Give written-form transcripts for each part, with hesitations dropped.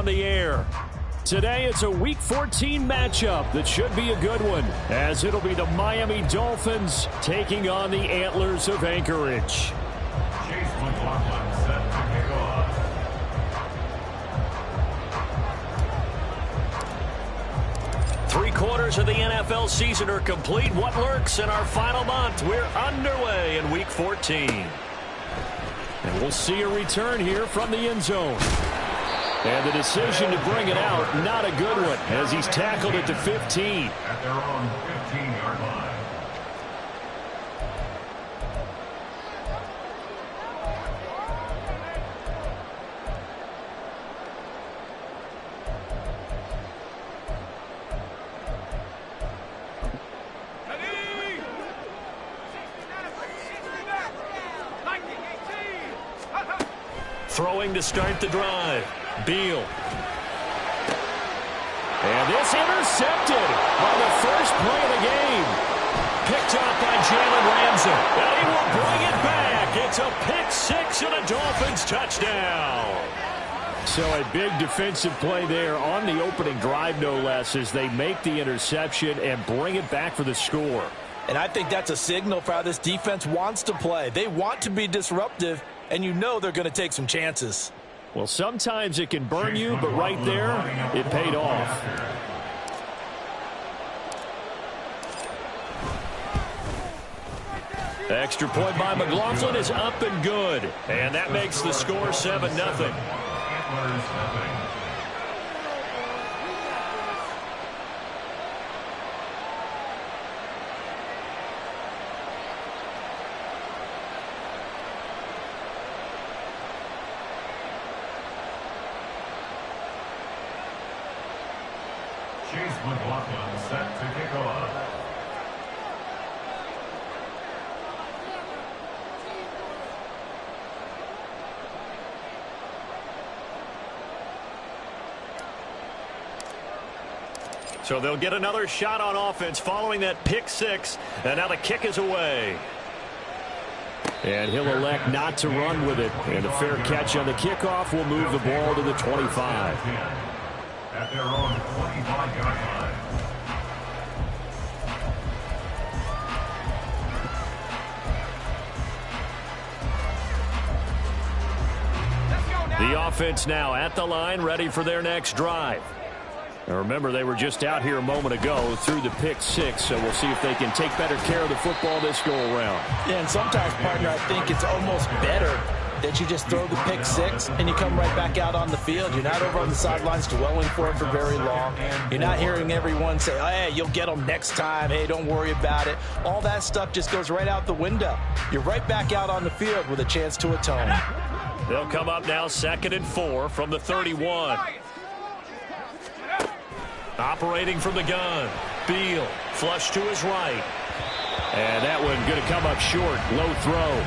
the air. Today, it's a Week 14 matchup that should be a good one, as it'll be the Miami Dolphins taking on the Antlers of Anchorage. Three-quarters of the NFL season are complete. What lurks in our final month? We're underway in Week 14. And we'll see a return here from the end zone. And the decision to bring it out, not a good one, as he's tackled at the 15. At their own 15-yard line. Throwing to start the drive. Beal. And this intercepted on the first play of the game. Picked up by Jalen Ramsey. And he will bring it back. It's a pick six and a Dolphins touchdown. So a big defensive play there on the opening drive, no less, as they make the interception and bring it back for the score. And I think that's a signal for how this defense wants to play. They want to be disruptive, and you know they're going to take some chances. Well, sometimes it can burn you, but right there, it paid off. Extra point by McLaughlin is up and good. And that makes the score 7-0. McLaughlin set to kick off. So they'll get another shot on offense following that pick six. And now the kick is away. And he'll elect not to run with it. And a fair catch on the kickoff will move the ball to the 25. At their own 25-yard line. The offense now at the line, ready for their next drive. Now remember, they were just out here a moment ago through the pick six, so we'll see if they can take better care of the football this go-around. Yeah, and sometimes, partner, I think it's almost better that you just throw the pick six and you come right back out on the field. You're not over on the sidelines dwelling for it for very long. You're not hearing everyone say, hey, you'll get them next time. Hey, don't worry about it. All that stuff just goes right out the window. You're right back out on the field with a chance to atone. They'll come up now 2nd and 4 from the 31. Operating from the gun. Beal, flush to his right. And that one going to come up short. Low throw.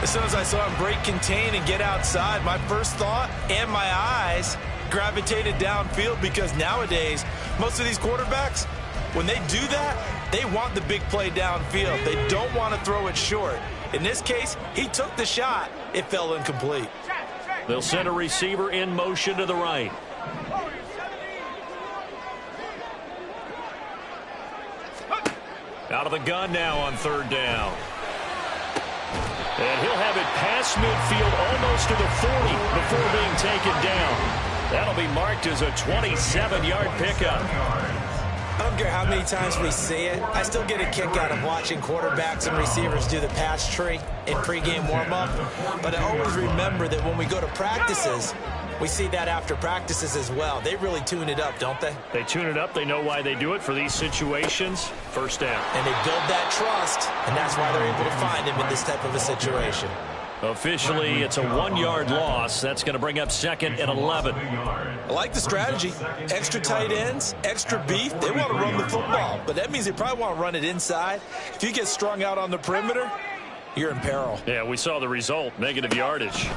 As soon as I saw him break contain and get outside, my first thought and my eyes gravitated downfield, because nowadays, most of these quarterbacks, when they do that, they want the big play downfield. They don't want to throw it short. In this case, he took the shot. It fell incomplete. They'll send a receiver in motion to the right. Out of the gun now on 3rd down. And he'll have it past midfield almost to the 40 before being taken down. That'll be marked as a 27-yard pickup. I don't care how many times we see it. I still get a kick out of watching quarterbacks and receivers do the pass tree in pregame warm-up. But I always remember that when we go to practices, we see that after practices as well. They really tune it up, don't they? They tune it up. They know why they do it for these situations. 1st down. And they build that trust, and that's why they're able to find him in this type of a situation. Officially, it's a 1-yard loss. That's going to bring up 2nd and 11. I like the strategy. Extra tight ends, extra beef. They want to run the football, but that means they probably want to run it inside. If you get strung out on the perimeter, you're in peril. Yeah, we saw the result. Negative yardage.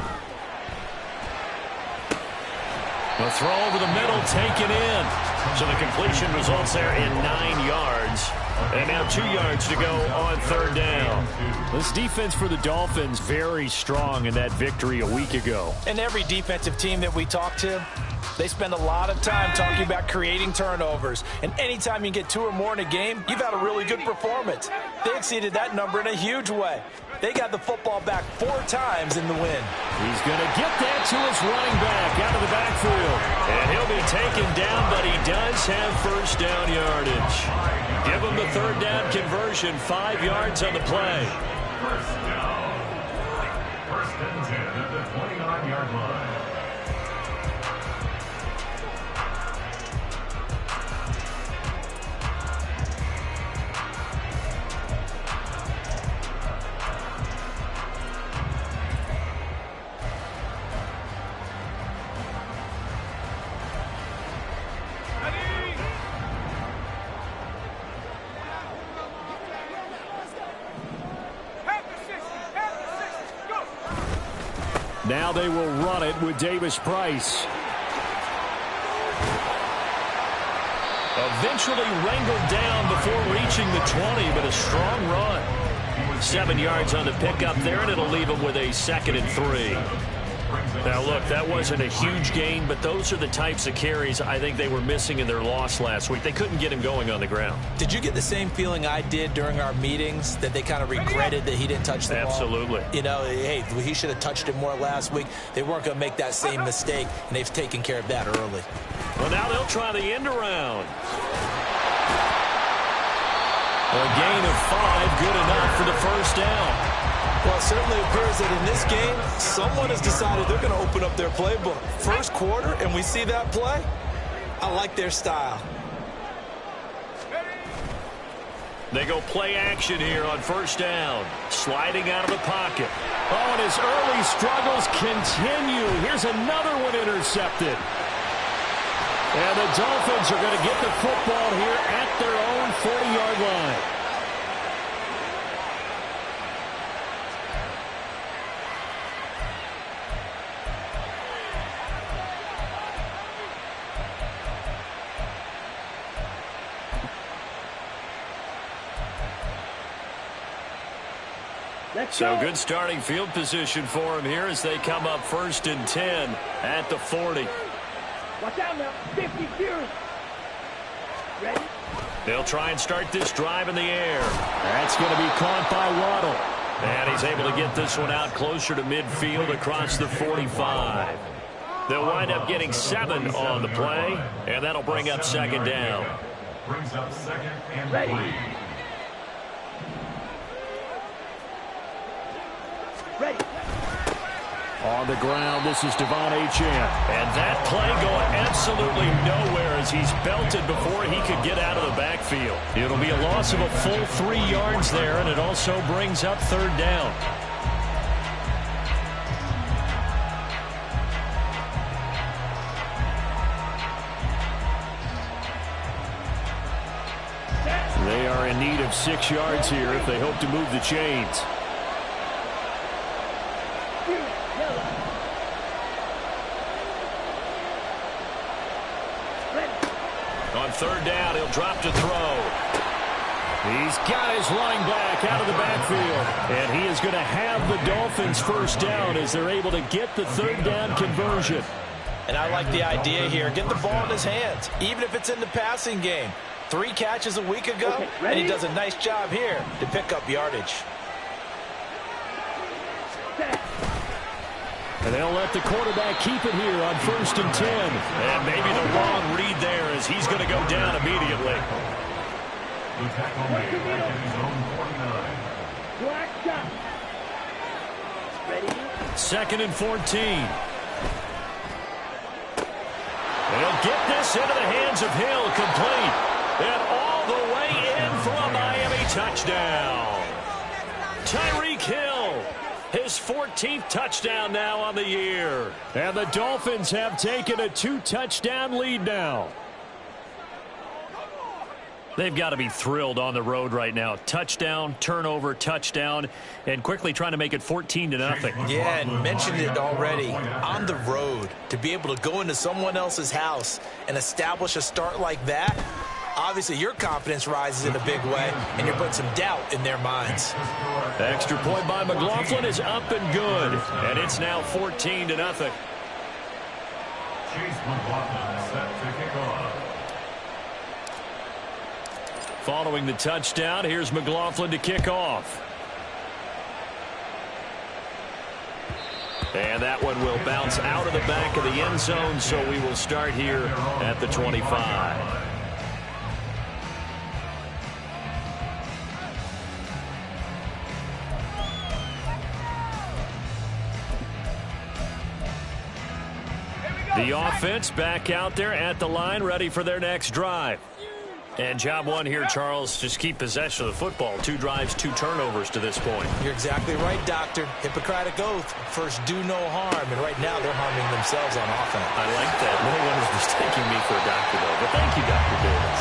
The throw over the middle, taken in. So the completion results there in 9 yards. And now 2 yards to go on third down. This defense for the Dolphins very strong in that victory a week ago. And every defensive team that we talk to, they spend a lot of time talking about creating turnovers. And anytime you get 2 or more in a game, you've had a really good performance. They exceeded that number in a huge way. They got the football back 4 times in the win. He's going to get that to his running back out of the backfield. And he'll be taken down, but he does have first down yardage. Give him the third down conversion, 5 yards on the play. First down. First and 10 at the 29-yard line. Now they will run it with Davis Price. Eventually wrangled down before reaching the 20, but a strong run. 7 yards on the pickup there, and it'll leave him with a 2nd and 3. Now, look, that wasn't a huge gain, but those are the types of carries I think they were missing in their loss last week. They couldn't get him going on the ground. Did you get the same feeling I did during our meetings, that they kind of regretted that he didn't touch the ball? Absolutely. You know, hey, he should have touched it more last week. They weren't going to make that same mistake, and they've taken care of that early. Well, now they'll try the end around. A gain of 5, good enough for the first down. Well, it certainly appears that in this game, someone has decided they're going to open up their playbook. First quarter, and we see that play. I like their style. They go play action here on first down. Sliding out of the pocket. Oh, and his early struggles continue. Here's another one intercepted. And the Dolphins are going to get the football here at their own 40-yard line. So good starting field position for him here as they come up 1st and 10 at the 40. Watch out now. 50 years. Ready? They'll try and start this drive in the air. That's going to be caught by Waddle. And he's able to get this one out closer to midfield across the 45. They'll wind up getting 7 on the play, and that'll bring up 2nd down. Brings up 2nd and 3. Ready. On the ground, this is Devon Achane. And that play going absolutely nowhere as he's belted before he could get out of the backfield. It'll be a loss of a full 3 yards there, and it also brings up 3rd down. They are in need of 6 yards here if they hope to move the chains. On 3rd down, he'll drop to throw. He's got his running back out of the backfield. And he is going to have the Dolphins first down as they're able to get the 3rd down conversion. And I like the idea here. Get the ball in his hands, even if it's in the passing game. 3 catches a week ago, and he does a nice job here to pick up yardage. And they'll let the quarterback keep it here on 1st and 10. And maybe the wrong read there as he's going to go down immediately. The tackle made at his own 49. Black shot. Ready? 2nd and 14. They'll get this into the hands of Hill, complete. And all the way in for a Miami touchdown. Tyreek Hill, his 14th touchdown now on the year. And the Dolphins have taken a 2-touchdown lead now. They've got to be thrilled on the road right now. Touchdown, turnover, touchdown, and quickly trying to make it 14-0. Yeah, and mentioned it already. On the road, to be able to go into someone else's house and establish a start like that, obviously your confidence rises in a big way, and you're putting some doubt in their minds. Extra point by McLaughlin is up and good, and it's now 14-0. Chase McLaughlin set to kick off. Following the touchdown, here's McLaughlin to kick off. And that one will bounce out of the back of the end zone, so we will start here at the 25. The offense back out there at the line, ready for their next drive. And job one here, Charles, just keep possession of the football. 2 drives, 2 turnovers to this point. You're exactly right, Doctor. Hippocratic oath. First, do no harm. And right now, they're harming themselves on offense. I like that. No one is mistaking me for a doctor, though. But thank you, Dr. Davis.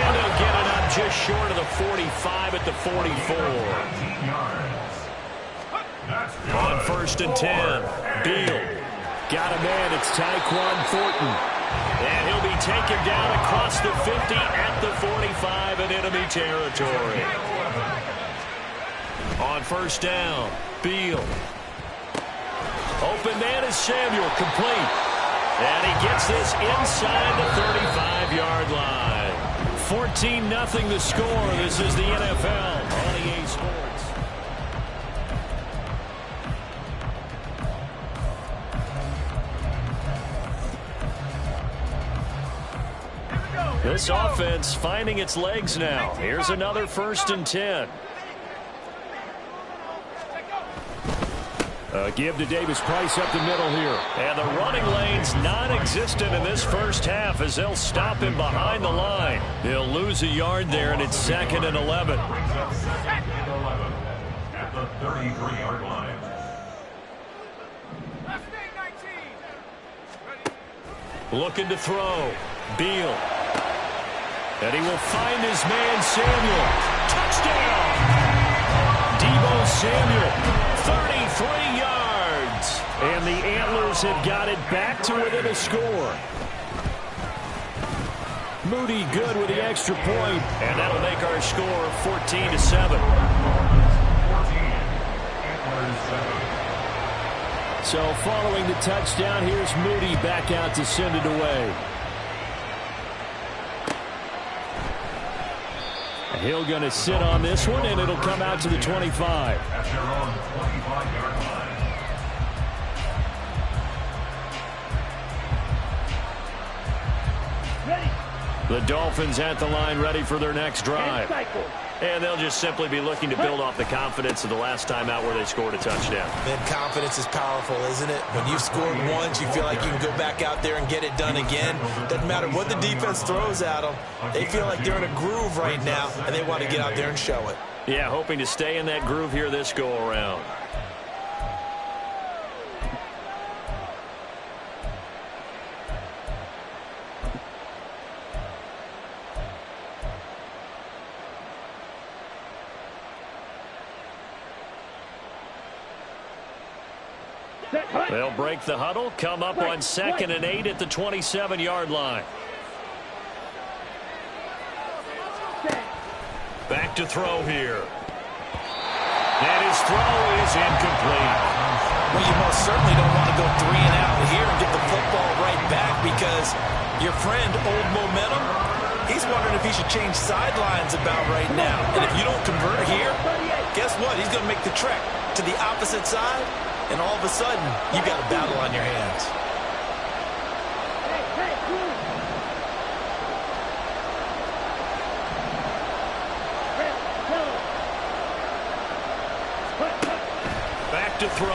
And they'll get it up just short of the 45 at the 44. On 1st and 10, Beal. Got a man. It's Tyquan Thornton. And he'll be taken down across the 50 at the 45 in enemy territory. On 1st down, Beal. Open man is Samuel, complete. And he gets this inside the 35-yard line. 14-0 the score. This is the NFL on EA Sports. This offense finding its legs now. Here's another 1st and 10. Give to Davis Price up the middle here. And the running lane's non-existent in this first half as they'll stop him behind the line. They'll lose a yard there, and it's 2nd and 11. At the 33-yard line. Looking to throw. Beal. And he will find his man, Samuel. Touchdown! Deebo Samuel, 33 yards. And the Antlers have got it back to within a score. Moody good with the extra point, and that'll make our score 14-7. So following the touchdown, here's Moody back out to send it away. He'll going to sit on this one, and it'll come out to the 25. At your own 25-yard line. Ready. The Dolphins at the line, ready for their next drive. And they'll just simply be looking to build off the confidence of the last time out where they scored a touchdown. Man, confidence is powerful, isn't it? When you've scored once, you feel like you can go back out there and get it done again. Doesn't matter what the defense throws at them. They feel like they're in a groove right now, and they want to get out there and show it. Yeah, hoping to stay in that groove here this go-around. They'll break the huddle, come up on 2nd and 8 at the 27-yard line. Back to throw here. And his throw is incomplete. Well, you most certainly don't want to go 3 and out here and get the football right back because your friend, Old Momentum, he's wondering if he should change sidelines about right now. And if you don't convert here, guess what? He's going to make the trek to the opposite side. And all of a sudden, you've got a battle on your hands. Back to throw.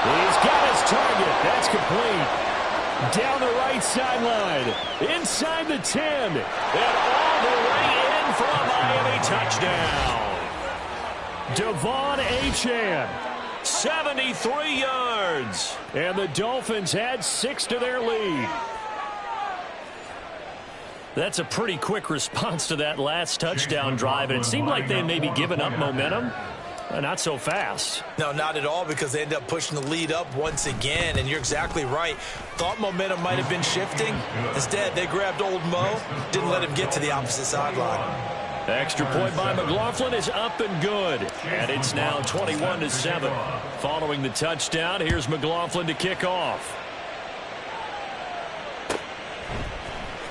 He's got his target. That's complete. Down the right sideline. Inside the 10. And all the way in for a Miami touchdown. Devon Achane. 73 yards. And the Dolphins add 6 to their lead. That's a pretty quick response to that last touchdown drive, and it seemed like they had maybe given up momentum. Not so fast. No, not at all, because they end up pushing the lead up once again, and you're exactly right. Thought momentum might have been shifting. Instead, they grabbed old Mo, didn't let him get to the opposite sideline. Extra point by McLaughlin is up and good. And it's now 21-7. Following the touchdown, here's McLaughlin to kick off.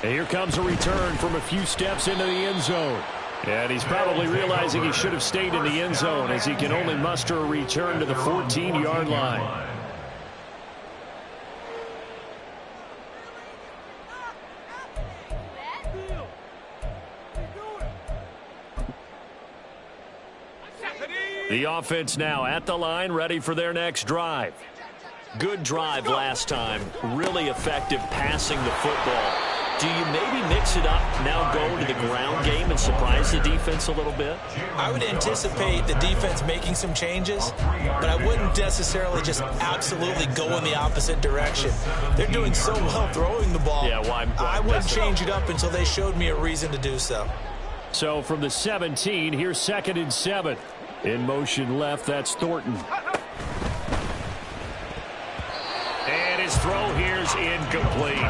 And here comes a return from a few steps into the end zone. And he's probably realizing he should have stayed in the end zone, as he can only muster a return to the 14-yard line. The offense now at the line, ready for their next drive. Good drive last time. Really effective passing the football. Do you maybe mix it up, now go to the ground game and surprise the defense a little bit? I would anticipate the defense making some changes, but I wouldn't necessarily just absolutely go in the opposite direction. They're doing so well throwing the ball. Yeah, well, I wouldn't change it up until they showed me a reason to do so. So from the 17, here's 2nd and 7. In motion left, that's Thornton. And his throw here's incomplete.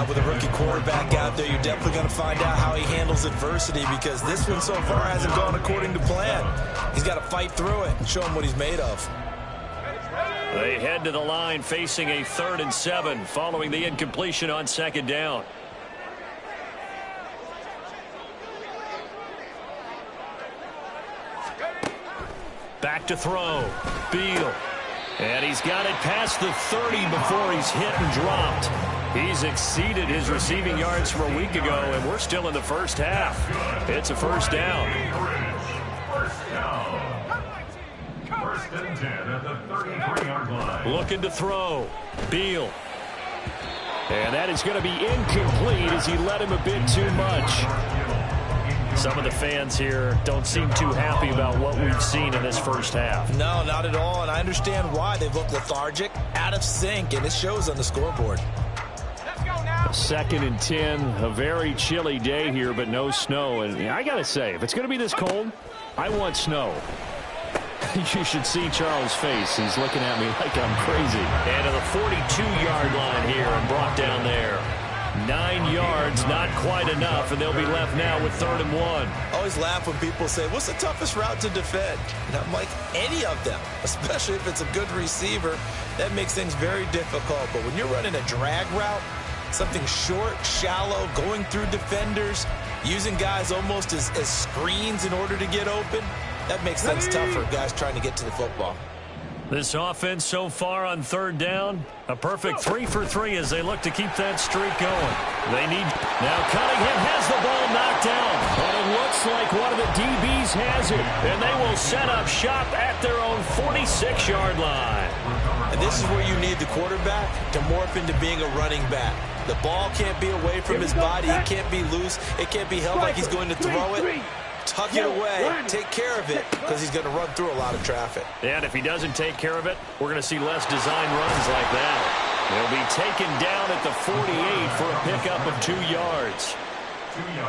With a rookie quarterback out there, you're definitely going to find out how he handles adversity, because this one so far hasn't gone according to plan. He's got to fight through it and show him what he's made of. They head to the line facing a 3rd and 7 following the incompletion on 2nd down. Back to throw. Beal. And he's got it past the 30 before he's hit and dropped. He's exceeded his receiving yards from a week ago, and we're still in the first half. It's a first down. First and 10 at the 33-yard line. Looking to throw. Beal. And that is going to be incomplete as he let him a bit too much. Some of the fans here don't seem too happy about what we've seen in this first half. No, not at all, and I understand why. They've looked lethargic, out of sync, and it shows on the scoreboard. 2nd and 10, a very chilly day here, but no snow. And I got to say, if it's going to be this cold, I want snow. You should see Charles' face. He's looking at me like I'm crazy. And to the 42-yard line here and brought down there. 9 yards, not quite enough, and they'll be left now with 3rd and 1. I always laugh when people say, what's the toughest route to defend? And I'm like, any of them, especially if it's a good receiver. That makes things very difficult. But when you're running a drag route, something short, shallow, going through defenders, using guys almost as screens in order to get open, that makes things tough for guys trying to get to the football. This offense so far on 3rd down, a perfect 3 for 3 as they look to keep that streak going. They need... Now Cunningham has the ball knocked down, but it looks like one of the DBs has it, and they will set up shop at their own 46-yard line. And this is where you need the quarterback to morph into being a running back. The ball can't be away from his body. It can't be loose. It can't be held like he's going to throw it. Tuck it away, take care of it, because he's going to run through a lot of traffic. And if he doesn't take care of it, we're going to see less design runs like that. He'll be taken down at the 48 for a pickup of 2 yards.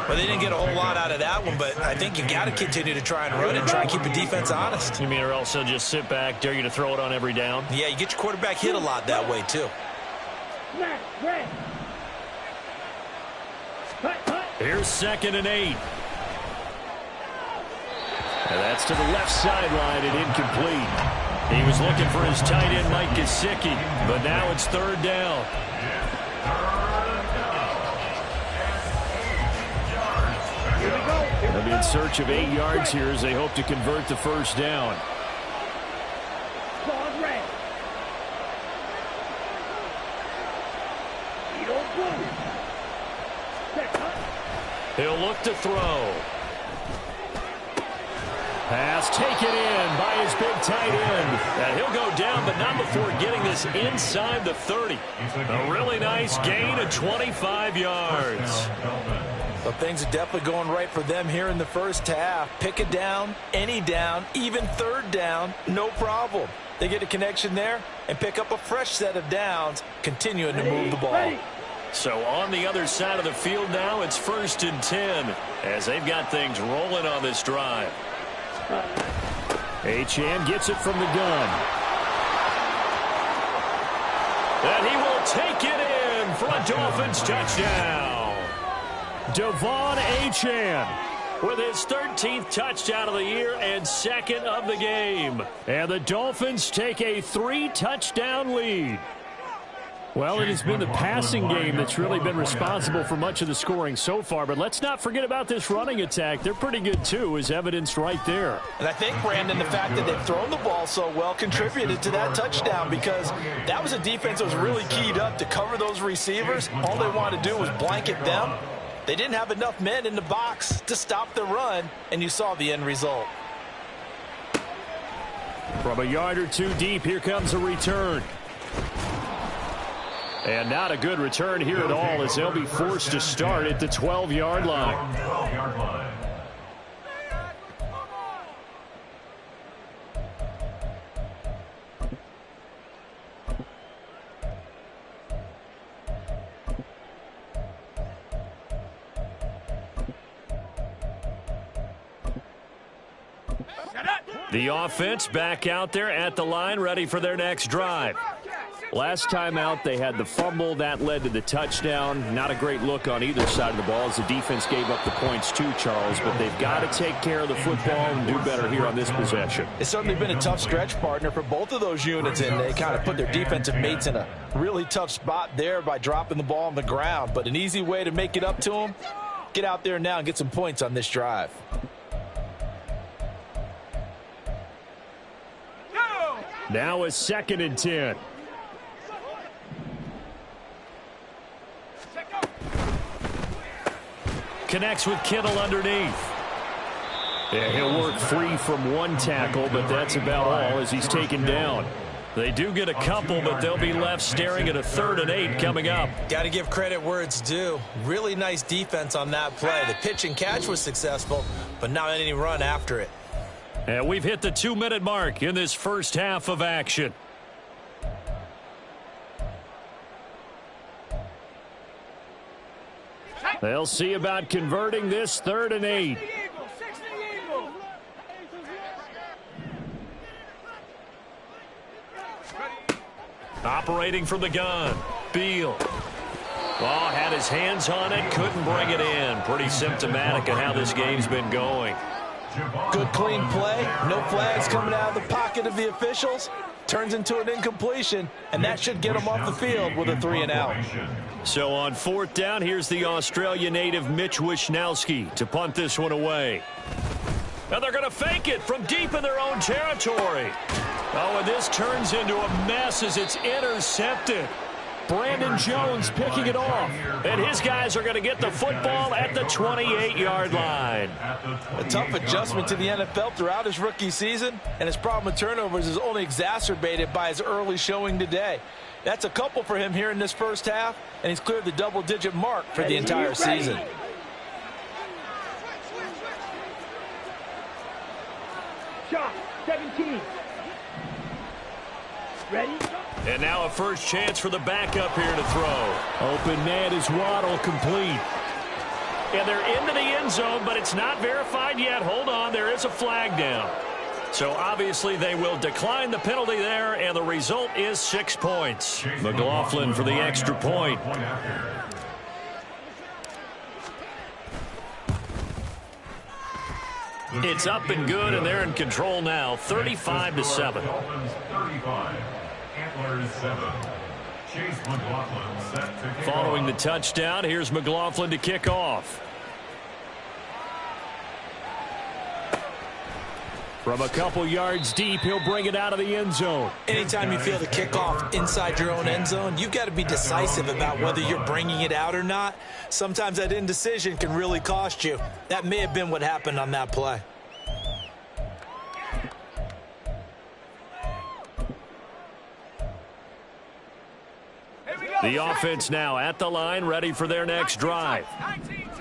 Well, they didn't get a whole lot out of that one, but I think you got to continue to try and run and try and keep the defense honest. You mean, or else he'll just sit back, dare you to throw it on every down? Yeah, you get your quarterback hit a lot that way, too. Here's 2nd and 8. And that's to the left sideline and incomplete. He was looking for his tight end, Mike Gesicki, but now it's 3rd down. They'll be in search of 8 yards here as they hope to convert the first down. He'll look to throw. Pass taken in by his big tight end. And he'll go down, but not before getting this inside the 30. A really nice gain of 25 yards. Well, things are definitely going right for them here in the first half. Pick a down, any down, even 3rd down, no problem. They get a connection there and pick up a fresh set of downs, continuing to move the ball. So on the other side of the field now, it's 1st and 10 as they've got things rolling on this drive. Achane gets it from the gun. And he will take it in for a Dolphins touchdown. Devon Achane with his 13th touchdown of the year and 2nd of the game. And the Dolphins take a 3-touchdown lead. Well, it has been the passing game that's really been responsible for much of the scoring so far. But let's not forget about this running attack. They're pretty good, too, as evidenced right there. And I think, Brandon, the fact that they've thrown the ball so well contributed to that touchdown because that was a defense that was really keyed up to cover those receivers. All they wanted to do was blanket them. They didn't have enough men in the box to stop the run, and you saw the end result. From a yard or two deep, here comes a return. And not a good return here at all as they'll be forced to start at the 12-yard line. 12-yard line. The offense back out there at the line, ready for their next drive. Last time out, they had the fumble. That led to the touchdown. Not a great look on either side of the ball as the defense gave up the points too, Charles. But they've got to take care of the football and do better here on this possession. It's certainly been a tough stretch, partner, for both of those units, and they kind of put their defensive mates in a really tough spot there by dropping the ball on the ground. But an easy way to make it up to them, get out there now and get some points on this drive. Now a 2nd and 10. Connects with Kittle underneath. Yeah, he'll work free from one tackle, but that's about all as he's taken down. They do get a couple, but they'll be left staring at a 3rd and 8 coming up. Got to give credit where it's due. Really nice defense on that play. The pitch and catch was successful, but not any run after it. And we've hit the 2-minute mark in this first half of action. They'll see about converting this 3rd and 8. Operating from the gun. Beal. Well, had his hands on it, couldn't bring it in. Pretty symptomatic of how this game's been going. Good clean play. No flags coming out of the pocket of the officials. Turns into an incompletion, and that should get them off the field with a 3 and out. So on 4th down, here's the Australia native Mitch Wishnowsky to punt this one away. And they're going to fake it from deep in their own territory. Oh, and this turns into a mess as it's intercepted. Brandon Jones picking it off. And his guys are going to get the football at the 28-yard line. A tough adjustment to the NFL throughout his rookie season, and his problem with turnovers is only exacerbated by his early showing today. That's a couple for him here in this first half, and he's cleared the double-digit mark for the entire season. Shot, 17. Ready? And now a first chance for the backup here to throw. Open man is Waddle, complete. And they're into the end zone, but it's not verified yet. Hold on, there is a flag down. So obviously they will decline the penalty there, and the result is 6 points. McLaughlin for the extra point. It's up and good, and they're in control now, 35-7. Following the touchdown, here's McLaughlin to kick off. From a couple yards deep, he'll bring it out of the end zone. Anytime you feel the kickoff inside your own end zone, you've got to be decisive about whether you're bringing it out or not. Sometimes that indecision can really cost you. That may have been what happened on that play. The offense now at the line, ready for their next drive.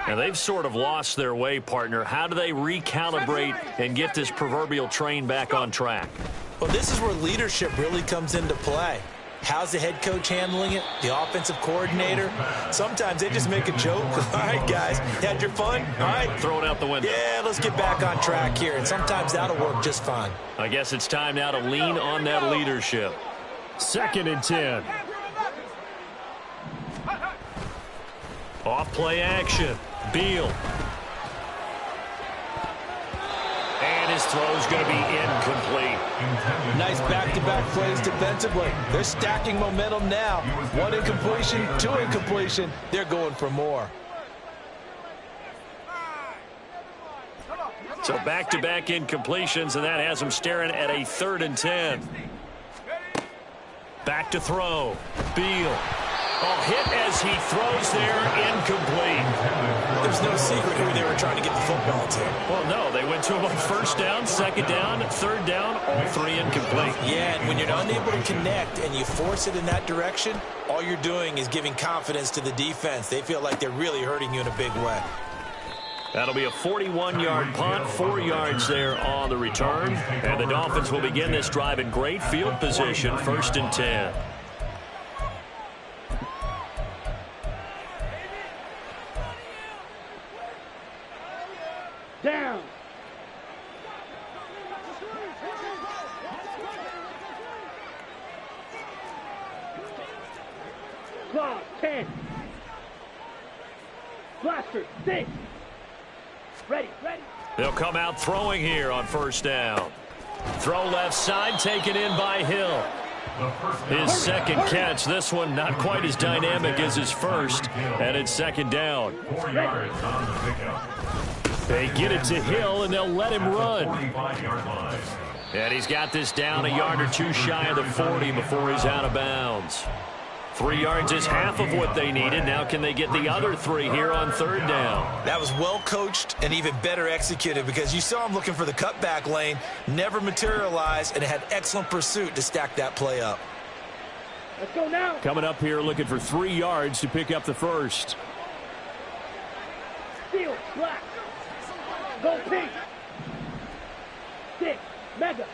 And they've sort of lost their way, partner. How do they recalibrate and get this proverbial train back on track? Well, this is where leadership really comes into play. How's the head coach handling it? The offensive coordinator? Sometimes they just make a joke. All right, guys, you had your fun? All right. Throw it out the window. Yeah, let's get back on track here, and sometimes that'll work just fine. I guess it's time now to lean on that leadership. 2nd and 10. Off play action. Beal. And his throw's going to be incomplete. Nice back-to-back plays defensively. They're stacking momentum now. 1 incompletion, 2 incompletion. They're going for more. So back-to-back incompletions, and that has him staring at a 3rd and 10. Back to throw. Beal. Oh, hit as he throws there, incomplete. There's no secret who they were trying to get the football to. Well, no, they went to him on 1st down, 2nd down, 3rd down, all 3 incomplete. Yeah, and when you're unable to connect and you force it in that direction, all you're doing is giving confidence to the defense. They feel like they're really hurting you in a big way. That'll be a 41-yard punt, 4 yards there on the return. And the Dolphins will begin this drive in great field position, 1st and 10. Down. Clock, 10. Blaster, 6. Ready. They'll come out throwing here on 1st down. Throw left side, taken in by Hill. His 2nd catch. This one not quite as dynamic as his 1st, and it's 2nd down. 4 yards on the pickup. They get it to Hill, and they'll let him run. 45-yard line. And he's got this down a yard or 2 shy of the 40 before he's out of bounds. 3 yards is half of what they needed. Now can they get the other 3 here on 3rd down? That was well coached and even better executed because you saw him looking for the cutback lane, never materialized, and had excellent pursuit to stack that play up. Let's go now. Coming up here looking for 3 yards to pick up the 1st. Steel, black. Go pink. 6, mega.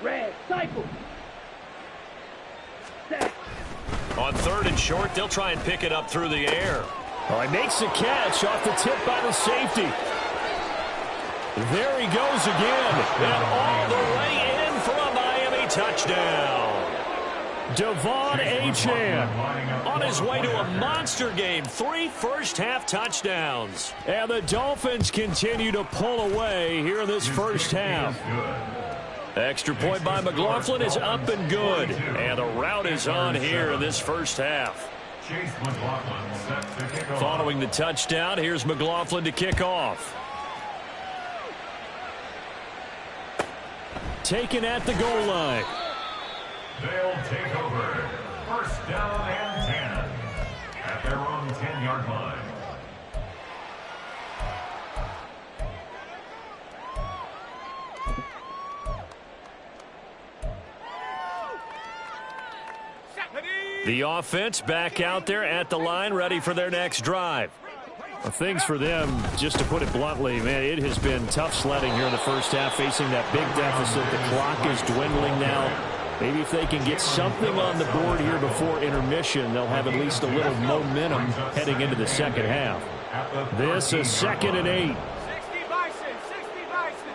Red, cycle. Set. On 3rd and short, they'll try and pick it up through the air. Oh, he makes the catch off the tip by the safety. There he goes again. And all the way in for a Miami touchdown. Devon Achane On his way to a monster game. 3 first-half touchdowns. And the Dolphins continue to pull away here in this 1st half. Extra point by McLaughlin is up and good. And the route is on here in this 1st half. Chase McLaughlin set to kick off. Following the touchdown, here's McLaughlin to kick off. Taken at the goal line. They'll take over. 1st down and 10 at their own 10-yard line. The offense back out there at the line, ready for their next drive. Well, things for them, just to put it bluntly, man, it has been tough sledding here in the 1st half, facing that big deficit. The clock is dwindling now. Maybe if they can get something on the board here before intermission, they'll have at least a little momentum heading into the 2nd half. This is 2nd and 8. 60 Bison, 60 Bison.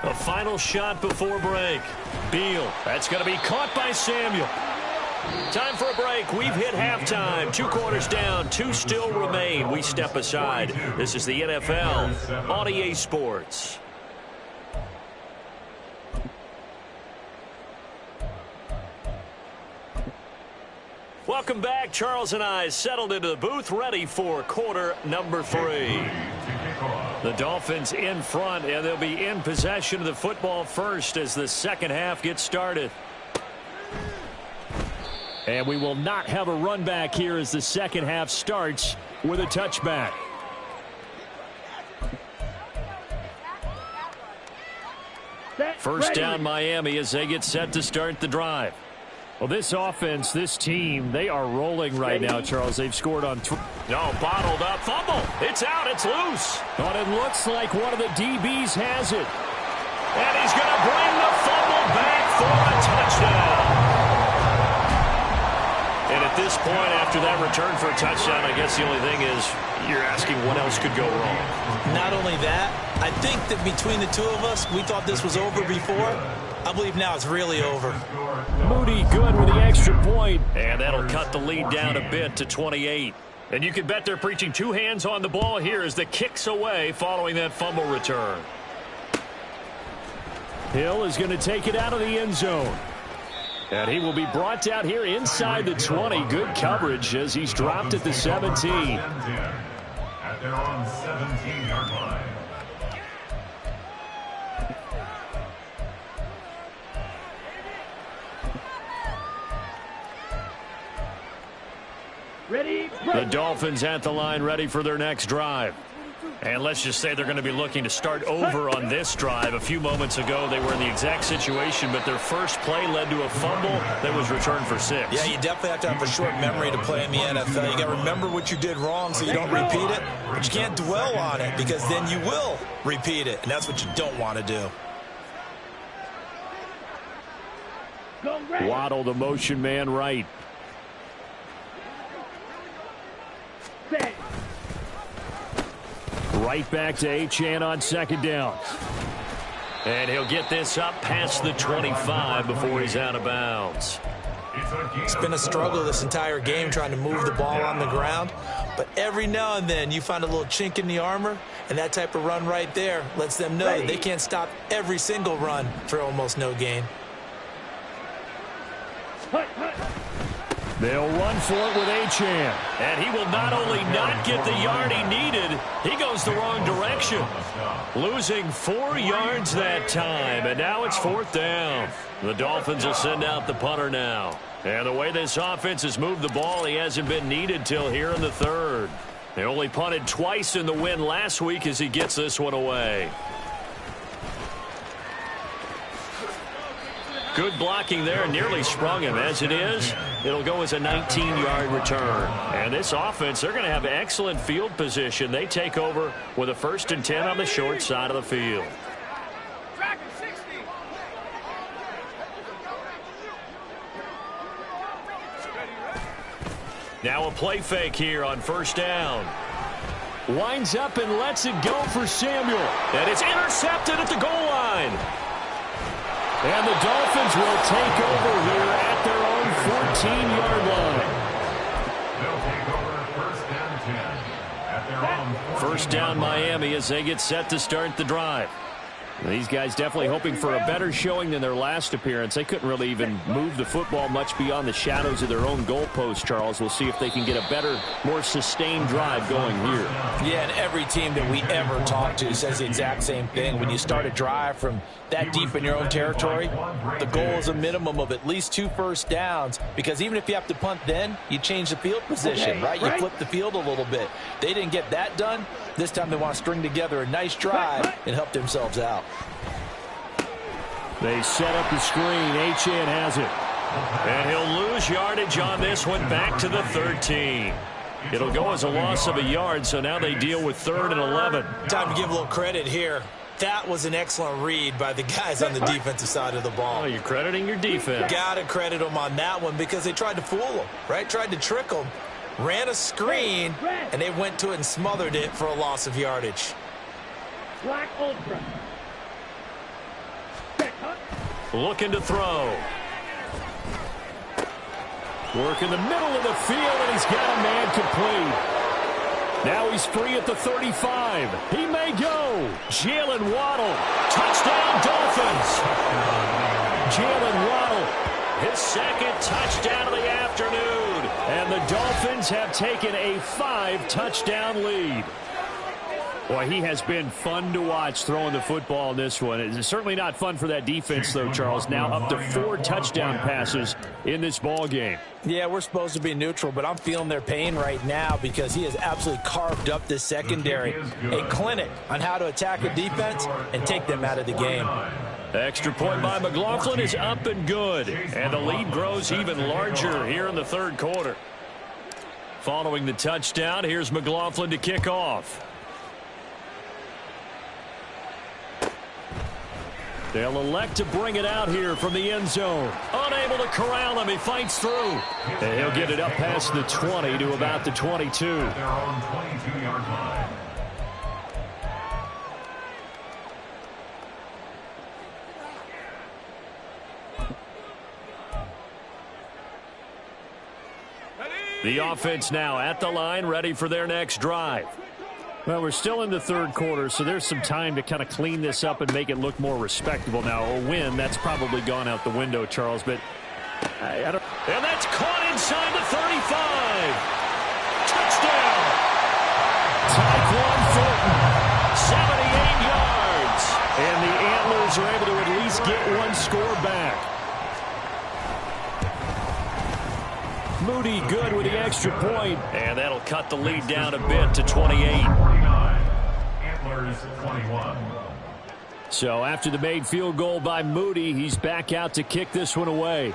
A final shot before break. Beal. That's going to be caught by Samuel. Time for a break. We've hit halftime. 2 quarters down. 2 still remain. We step aside. This is the NFL on EA Sports. Welcome back. Charles and I settled into the booth, ready for quarter number 3. The Dolphins in front, and they'll be in possession of the football first as the 2nd half gets started. And we will not have a run back here as the 2nd half starts with a touchback. First down Miami as they get set to start the drive. Well, this offense, this team, they are rolling right now, Charles. They've scored on 3. No, bottled up. Fumble. It's out. It's loose. But it looks like one of the DBs has it. And he's going to bring the fumble back for a touchdown. And at this point, after that return for a touchdown, I guess the only thing is you're asking what else could go wrong. Not only that, I think that between the two of us, we thought this was over before. I believe now it's really over. Moody good with the extra point. And that'll cut the lead down a bit to 28. And you can bet they're preaching 2 hands on the ball here as the kick's away following that fumble return. Hill is going to take it out of the end zone. And he will be brought down here inside the 20. Good coverage as he's dropped at the 17. At their own 17-yard line. Ready, The Dolphins at the line ready for their next drive. And let's just say they're going to be looking to start over on this drive. A few moments ago, they were in the exact situation, but their first play led to a fumble that was returned for 6. Yeah, you definitely have to have a short memory to play in the NFL. You got to remember what you did wrong so you don't repeat it, but you can't dwell on it because then you will repeat it, and that's what you don't want to do. Waddle, the motion man, right. Right back to Achane on second down. And he'll get this up past the 25 before he's out of bounds. It's been a struggle this entire game trying to move the ball on the ground, but every now and then you find a little chink in the armor, and that type of run right there lets them know that they can't stop every single run for almost no gain. They'll run for it with Achane. And he will not only not get the yard he needed, he goes the wrong direction. Losing 4 yards that time, and now it's 4th down. The Dolphins will send out the punter now. And the way this offense has moved the ball, he hasn't been needed till here in the 3rd. They only punted twice in the win last week as he gets this one away. Good blocking there, nearly sprung him. As it is, it'll go as a 19-yard return. And this offense, they're going to have excellent field position. They take over with a 1st and 10 on the short side of the field. Now a play fake here on 1st down. Winds up and lets it go for Samuel. And it's intercepted at the goal line. And the Dolphins will take over here at their own 14-yard line. They'll take over 1st and 10 at their own 1st down Miami as they get set to start the drive. These guys definitely hoping for a better showing than their last appearance. They couldn't really even move the football much beyond the shadows of their own goalpost, Charles. We'll see if they can get a better, more sustained drive going here. Yeah, and every team that we ever talk to says the exact same thing. When you start a drive from that deep in your own territory, the goal is a minimum of at least 2 first downs, because even if you have to punt then, you change the field position, right? You flip the field a little bit. They didn't get that done. This time they want to string together a nice drive and help themselves out. They set up the screen. Achane has it. And he'll lose yardage on this one back to the 13. It'll go as a loss of a yard, so now they deal with 3rd and 11. Time to give a little credit here. That was an excellent read by the guys on the defensive side of the ball. Oh, you're crediting your defense. Got to credit them on that one because they tried to fool them, right? Tried to trick them. Ran a screen, and they went to it and smothered it for a loss of yardage. Black Ultra. Looking to throw. Work in the middle of the field, and he's got a man complete. Now he's free at the 35. He may go. Jalen Waddle. Touchdown, Dolphins. Jalen Waddle. His 2nd touchdown of the afternoon. And the Dolphins have taken a 5-touchdown lead. Boy, he has been fun to watch throwing the football in this one. It's certainly not fun for that defense, though, Charles. Now up to 4 touchdown passes in this ball game. Yeah, we're supposed to be neutral, but I'm feeling their pain right now because he has absolutely carved up this secondary. A clinic on how to attack a defense and take them out of the game. Extra point by McLaughlin is up and good. And the lead grows even larger here in the third quarter. Following the touchdown, here's McLaughlin to kick off. They'll elect to bring it out here from the end zone. Unable to corral him. He fights through. And he'll get it up past the 20 to about the 22. Their own 22-yard line. The offense now at the line, ready for their next drive. Well, we're still in the third quarter, so there's some time to kind of clean this up and make it look more respectable. Now, a win, that's probably gone out the window, Charles, but I don't... And that's caught inside the 35. Touchdown! Tyquan Thornton. 78 yards. And the Antlers are able to at least get one score back. Moody good with the extra point. And that'll cut the lead down a bit to 28. 49. Antlers 21. So after the made field goal by Moody, he's back out to kick this one away.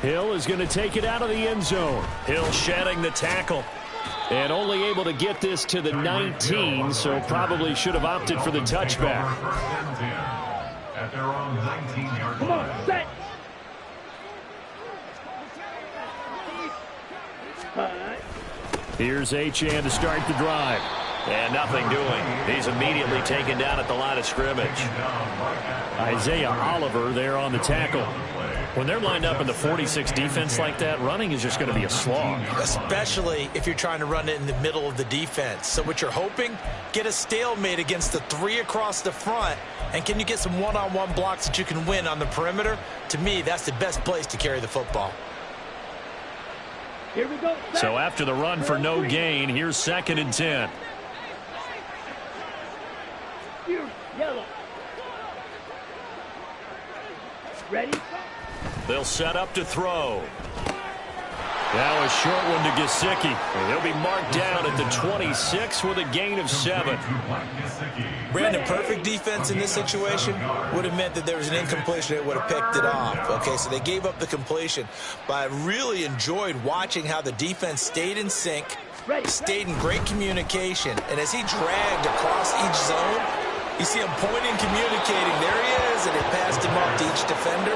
Hill is going to take it out of the end zone. Hill shedding the tackle. And only able to get this to the 19, so probably should have opted for the touchback. First and 10 at their own 19-yard Come line. on, set. Here's Achane to start the drive. And nothing doing. He's immediately taken down at the line of scrimmage. Isaiah Oliver there on the tackle. When they're lined up in the 46 defense like that, running is just going to be a slog. Especially if you're trying to run it in the middle of the defense. So what you're hoping, get a stalemate against the three across the front. And can you get some one-on-one blocks that you can win on the perimeter? To me, that's the best place to carry the football. Here we go. Set. So after the run for no gain, here's 2nd and 10. Here, yellow. Ready? They'll set up to throw. Now a short one to Gesicki. And he'll be marked down at the 26 with a gain of 7. Brandon, perfect defense in this situation would have meant that there was an incompletion that would have picked it off. Okay, so they gave up the completion. But I really enjoyed watching how the defense stayed in sync, stayed in great communication. And as he dragged across each zone, you see him pointing, communicating. There he is, and it passed him off to each defender.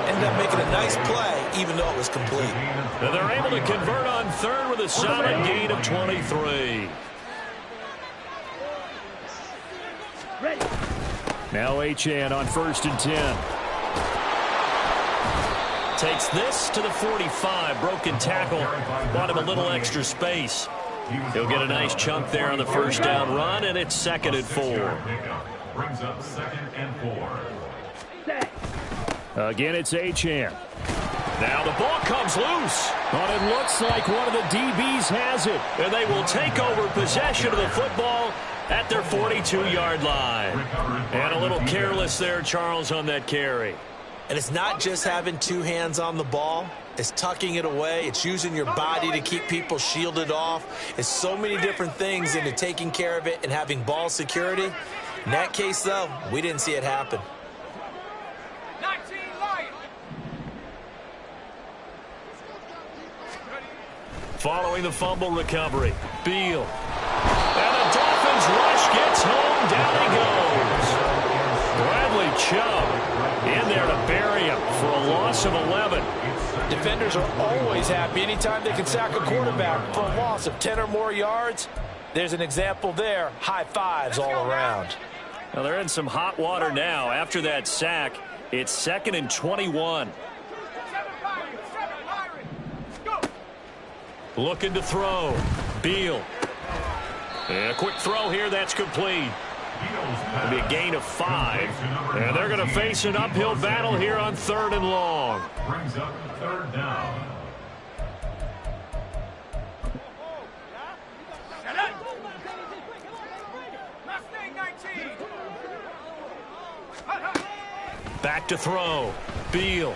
Ended up making a nice play, even though it was complete. And they're able to convert on third with a solid gain of 23. Ready. Now Achane on 1st and 10. Takes this to the 45. Broken tackle. Bought him a little extra space. He'll get a nice chunk there on the first down run, and it's 2nd and 4. Brings up 2nd and 4. Set. Again, it's Achane. Now the ball comes loose. But it looks like one of the DBs has it. And they will take over possession of the football at their 42-yard line. And a little careless there, Charles, on that carry. And it's not just having two hands on the ball. It's tucking it away. It's using your body to keep people shielded off. It's so many different things into taking care of it and having ball security. In that case, though, we didn't see it happen. Following the fumble recovery, Beal. And the Dolphins rush gets home. Down he goes. Bradley Chubb in there to bury him for a loss of 11. Defenders are always happy anytime they can sack a quarterback for a loss of 10 or more yards. There's an example there. High fives all around. Well, they're in some hot water now. After that sack, it's 2nd and 21. Looking to throw. Beal. And a quick throw here. That's complete. It'll be a gain of 5. And they're going to face an uphill battle here on 3rd and long. Brings up 3rd down. Back to throw. Beal.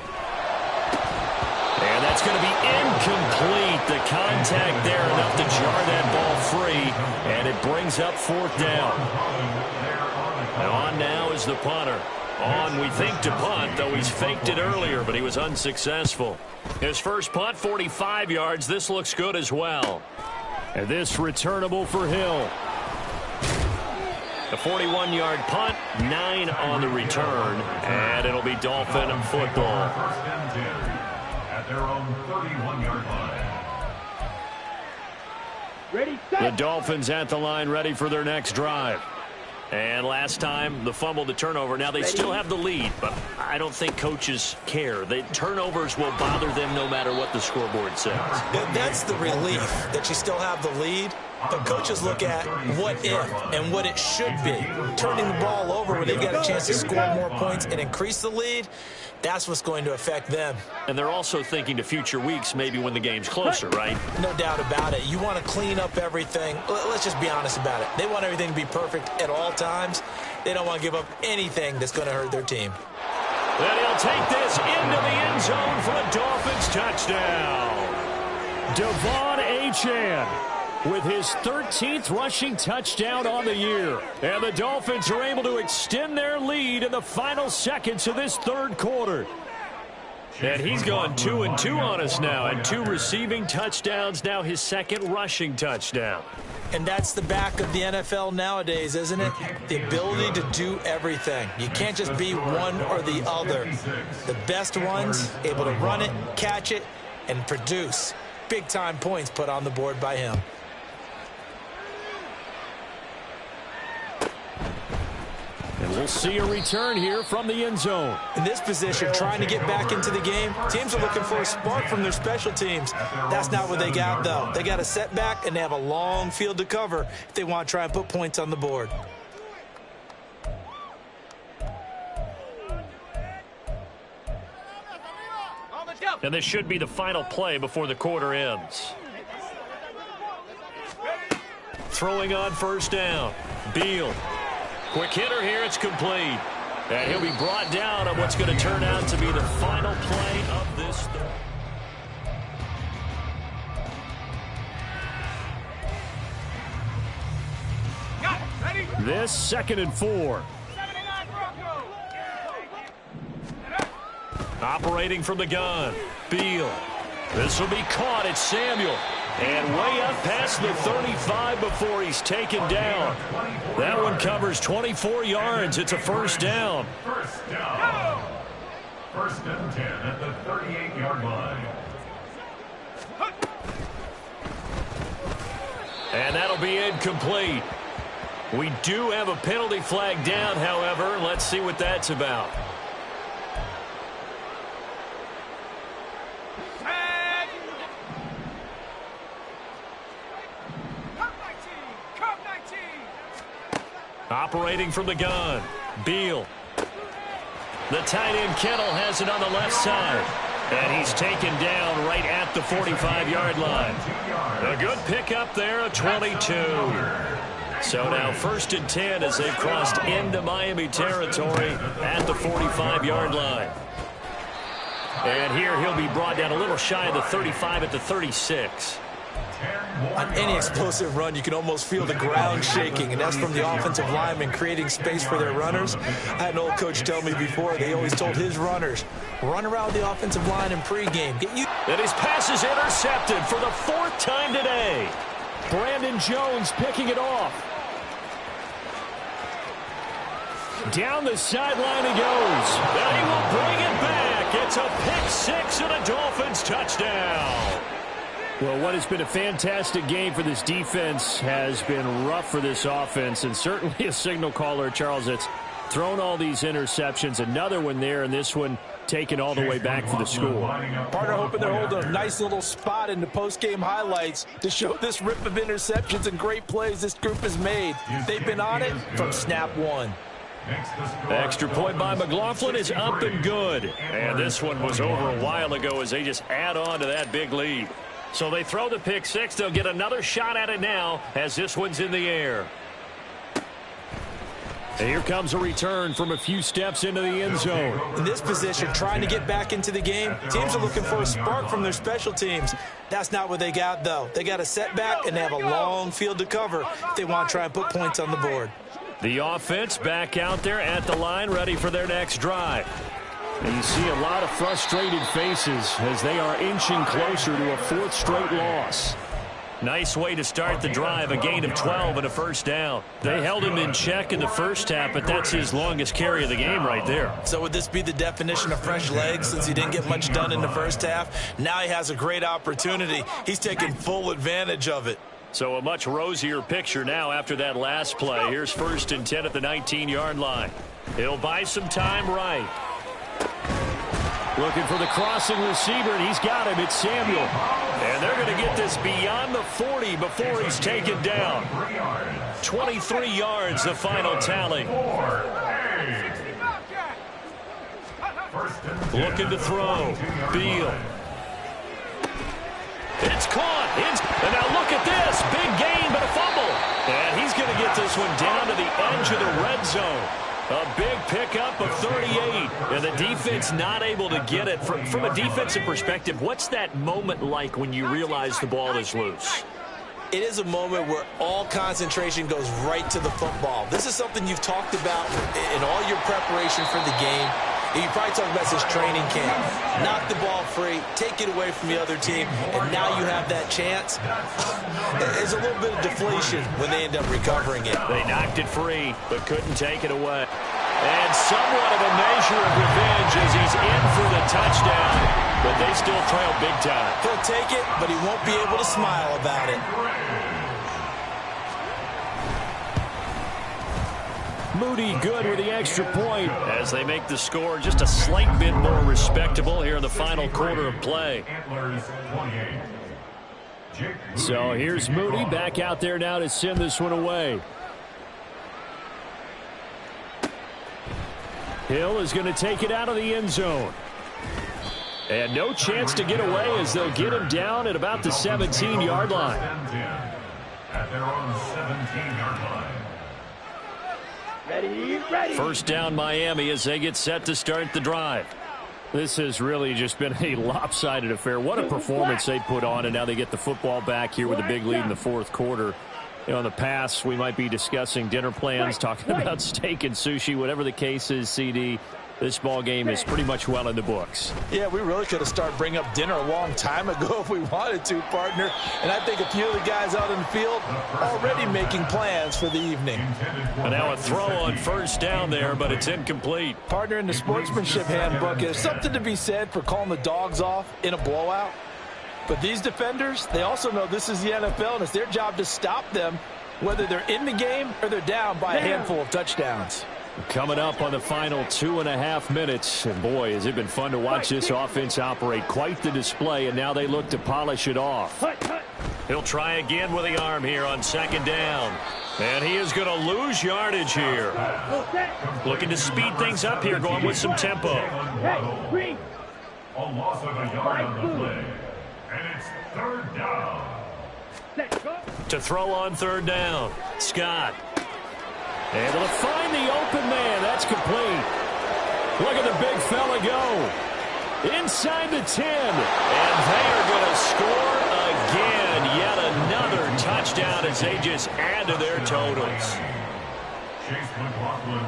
And that's going to be incomplete. The contact there enough to jar that ball free, and it brings up 4th down. And on now is the punter. On, we think, to punt, though he's faked it earlier, but he was unsuccessful. His first punt, 45 yards. This looks good as well. And this returnable for Hill. A 41-yard punt, 9 on the return, and it'll be Dolphin football. First and 10 at their own 31-yard line. Ready, set. The Dolphins at the line, ready for their next drive. And last time, the fumble, the turnover. Now they still have the lead, but I don't think coaches care. The turnovers will bother them no matter what the scoreboard says. That's the relief that you still have the lead. But coaches look at what if and what it should be. Turning the ball over when they've got a chance to score more points and increase the lead, that's what's going to affect them. And they're also thinking to future weeks, maybe when the game's closer, right? No doubt about it. You want to clean up everything. Let's just be honest about it. They want everything to be perfect at all times. They don't want to give up anything that's going to hurt their team. And he'll take this into the end zone for a Dolphins touchdown. Devon Achane with his 13th rushing touchdown on the year. And the Dolphins are able to extend their lead in the final seconds of this 3rd quarter. And he's gone 2-2 on us now, and 2 receiving touchdowns, now his 2nd rushing touchdown. And that's the back of the NFL nowadays, isn't it? The ability to do everything. You can't just be one or the other. The best ones able to run it, catch it, and produce. Big-time points put on the board by him. And we'll see a return here from the end zone. In this position, trying to get back into the game, teams are looking for a spark from their special teams. That's not what they got, though. They got a setback, and they have a long field to cover if they want to try and put points on the board. And this should be the final play before the quarter ends. Throwing on 1st down. Beal. Quick hitter here, it's complete. And he'll be brought down on what's going to turn out to be the final play of this. This 2nd and 4. Operating from the gun. Beal. This will be caught. It's Samuel. And way up past the 35 before he's taken down. That one covers 24 yards. It's a 1st down. First down. 1st and 10 at the 38-yard line. And that'll be incomplete. We do have a penalty flag down, however. Let's see what that's about. Operating from the gun. Beal. The tight end Kittle has it on the left side. And he's taken down right at the 45-yard line. A good pickup there, a 22. So now 1st and 10 as they've crossed into Miami territory at the 45-yard line. And here he'll be brought down a little shy of the 35 at the 36. On any explosive run, you can almost feel the ground shaking, and that's from the offensive linemen creating space for their runners. I had an old coach tell me before, they always told his runners, run around the offensive line in pregame. And his pass is intercepted for the 4th time today. Brandon Jones picking it off. Down the sideline he goes. And he will bring it back. It's a pick 6 and a Dolphins touchdown. Well, what has been a fantastic game for this defense has been rough for this offense, and certainly a signal caller, Charles, that's thrown all these interceptions. Another one there, and this one taken all the way back for the score. Partner hoping they're holding a nice little spot in the post-game highlights to show this rip of interceptions and great plays this group has made. They've been on it from snap 1. Extra point by McLaughlin is up and good. And this one was over a while ago as they just add on to that big lead. So they throw the pick 6. They'll get another shot at it now as this one's in the air. Here comes a return from a few steps into the end zone. In this position, trying to get back into the game, teams are looking for a spark from their special teams. That's not what they got, though. They got a setback, and they have a long field to cover if they want to try and put points on the board. The offense back out there at the line, ready for their next drive. And you see a lot of frustrated faces as they are inching closer to a fourth straight loss. Nice way to start the drive, a gain of 12 and a first down. They held him in check in the first half, but that's his longest carry of the game right there. So would this be the definition of fresh legs since he didn't get much done in the first half? Now he has a great opportunity. He's taking full advantage of it. So a much rosier picture now after that last play. Here's 1st and 10 at the 19-yard line. He'll buy some time right. Looking for the crossing receiver, and he's got him. It's Samuel. And they're going to get this beyond the 40 before he's taken down. 23 yards, the final tally. Looking to throw. Beal. It's caught. And now look at this. Big gain, but a fumble. And he's going to get this one down to the edge of the red zone. A big pickup of 38, and the defense not able to get it. From a defensive perspective, what's that moment like when you realize the ball is loose? It is a moment where all concentration goes right to the football. This is something you've talked about in all your preparation for the game. You probably talked about this training camp. Knock the ball free, take it away from the other team, and now you have that chance. There's a little bit of deflation when they end up recovering it. They knocked it free, but couldn't take it away. And somewhat of a measure of revenge as he's in for the touchdown, but they still trail big time. He'll take it, but he won't be able to smile about it. Moody good with the extra point as they make the score just a slight bit more respectable here in the final quarter of play. So here's Moody back out there now to send this one away. Hill is going to take it out of the end zone. And no chance to get away as they'll get him down at about the 17-yard line. At their own 17-yard line. Ready. First down Miami as they get set to start the drive. This has really just been a lopsided affair. What a performance they put on, and now they get the football back here with a big lead in the fourth quarter. You know, in the past, we might be discussing dinner plans, talking about steak and sushi, whatever the case is, CD. This ball game is pretty much well in the books. Yeah, we really could have started bringing up dinner a long time ago if we wanted to, partner. And I think a few of the guys out in the field already making plans for the evening. And now a throw on first down there, but it's incomplete. Partner, in the sportsmanship handbook, there's something to be said for calling the dogs off in a blowout. But these defenders, they also know this is the NFL, and it's their job to stop them, whether they're in the game or they're down by a handful of touchdowns. Coming up on the final 2.5 minutes, and boy, has it been fun to watch this offense operate. Quite the display, and now they look to polish it off. He'll try again with the arm here on second down. And he is going to lose yardage here. Looking to speed things up here, going with some tempo. A loss of a yard on the play. And it's third down. To throw on third down, Scott. Able to find the open man. That's complete. Look at the big fella go. Inside the 10. And they are going to score again. Yet another touchdown as they just add to their totals.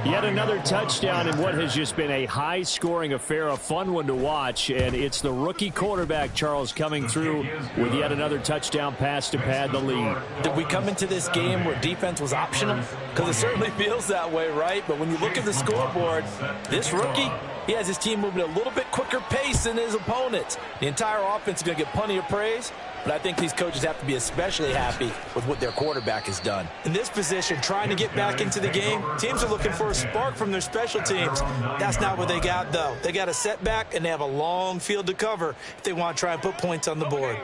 Yet another touchdown in what has just been a high-scoring affair, a fun one to watch, and it's the rookie quarterback, Charles, coming through with yet another touchdown pass to pad the lead. Did we come into this game where defense was optional? Because it certainly feels that way, right? But when you look at the scoreboard, this rookie, he has his team moving at a little bit quicker pace than his opponents. The entire offense is going to get plenty of praise, but I think these coaches have to be especially happy with what their quarterback has done. In this position, trying to get back into the game, teams are looking for a spark from their special teams. That's not what they got, though. They got a setback, and they have a long field to cover if they want to try and put points on the board.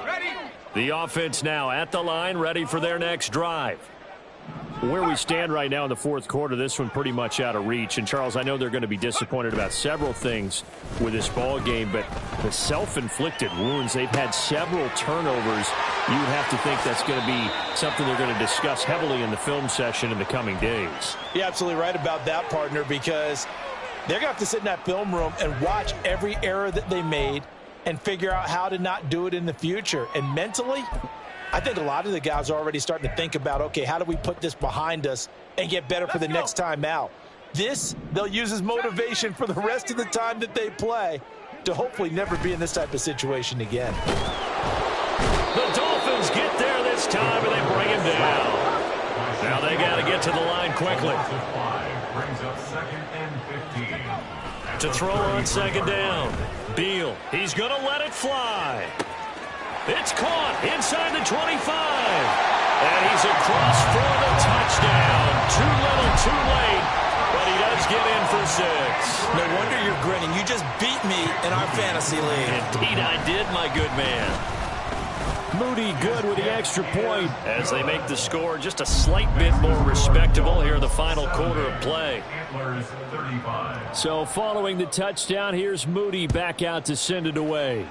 The offense now at the line, ready for their next drive. Where we stand right now in the fourth quarter, this one pretty much out of reach. And, Charles, I know they're going to be disappointed about several things with this ball game, but the self-inflicted wounds, they've had several turnovers. You would have to think that's going to be something they're going to discuss heavily in the film session in the coming days. You're absolutely right about that, partner, because they're going to have to sit in that film room and watch every error that they made and figure out how to not do it in the future. And mentally, I think a lot of the guys are already starting to think about, okay, how do we put this behind us and get better for the next time out? This, they'll use as motivation for the rest of the time that they play to hopefully never be in this type of situation again. The Dolphins get there this time, and they bring him down. Now they got to get to the line quickly. Brings up 2nd and 15. To throw on 2nd down. Beal, he's going to let it fly. It's caught inside the 25. And he's across for the touchdown. Too little, too late. But he does get in for 6. No wonder you're grinning. You just beat me in our fantasy league. Indeed I did, my good man. Moody good with the extra point. As they make the score just a slight bit more respectable here in the final quarter of play. So following the touchdown, here's Moody back out to send it away.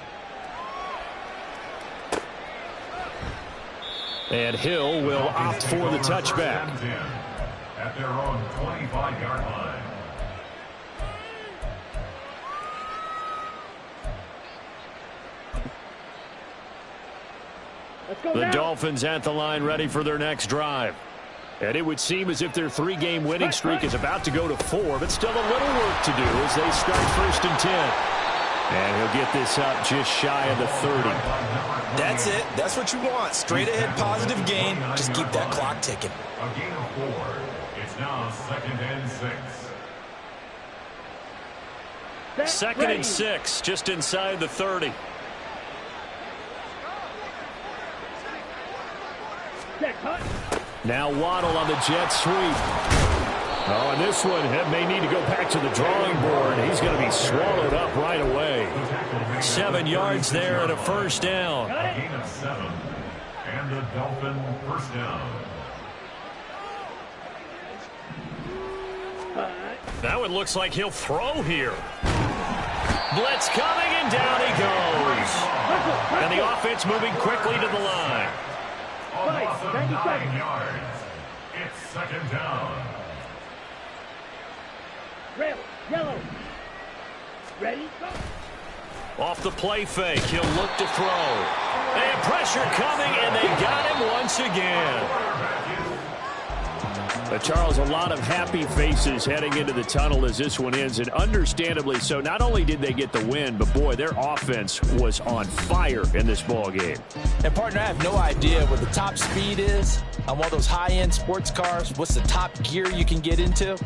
And Hill will opt for the touchback. At their own 25-yard line. The Dolphins at the line ready for their next drive. And it would seem as if their 3-game winning streak is about to go to 4, but still a little work to do as they start 1st and 10. And he'll get this up just shy of the 30. That's it. That's what you want. Straight ahead positive gain. Just keep that clock ticking. A gain of 4. It's now 2nd and 6. 2nd and 6, just inside the 30. Now Waddle on the jet sweep. Oh, and this one may need to go back to the drawing board. He's going to be swallowed up right away. 7 yards there and a 1st down. A gain of 7. And the Dolphin 1st down. Now it looks like he'll throw here. Blitz coming, and down he goes. And the offense moving quickly to the line. A loss of 9 yards. It's 2nd down. Red, yellow. Ready? Go. Off the play fake, he'll look to throw. And pressure coming, and they got him once again. But Charles, a lot of happy faces heading into the tunnel as this one ends, and understandably so. Not only did they get the win, but boy, their offense was on fire in this ball game. And partner, I have no idea what the top speed is on one of those high-end sports cars. What's the top gear you can get into?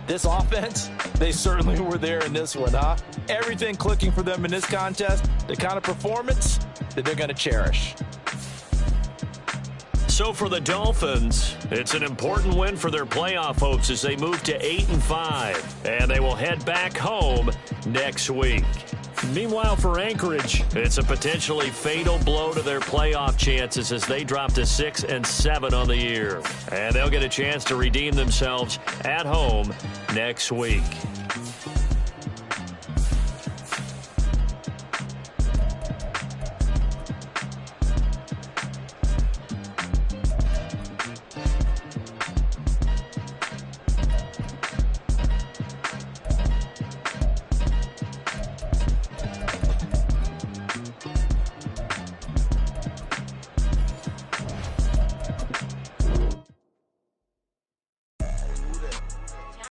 This offense, they certainly were there in this one, huh? Everything clicking for them in this contest, the kind of performance that they're going to cherish. So for the Dolphins, it's an important win for their playoff hopes as they move to 8-5, and they will head back home next week. Meanwhile, for Anchorage, it's a potentially fatal blow to their playoff chances as they drop to 6-7 on the year. And they'll get a chance to redeem themselves at home next week.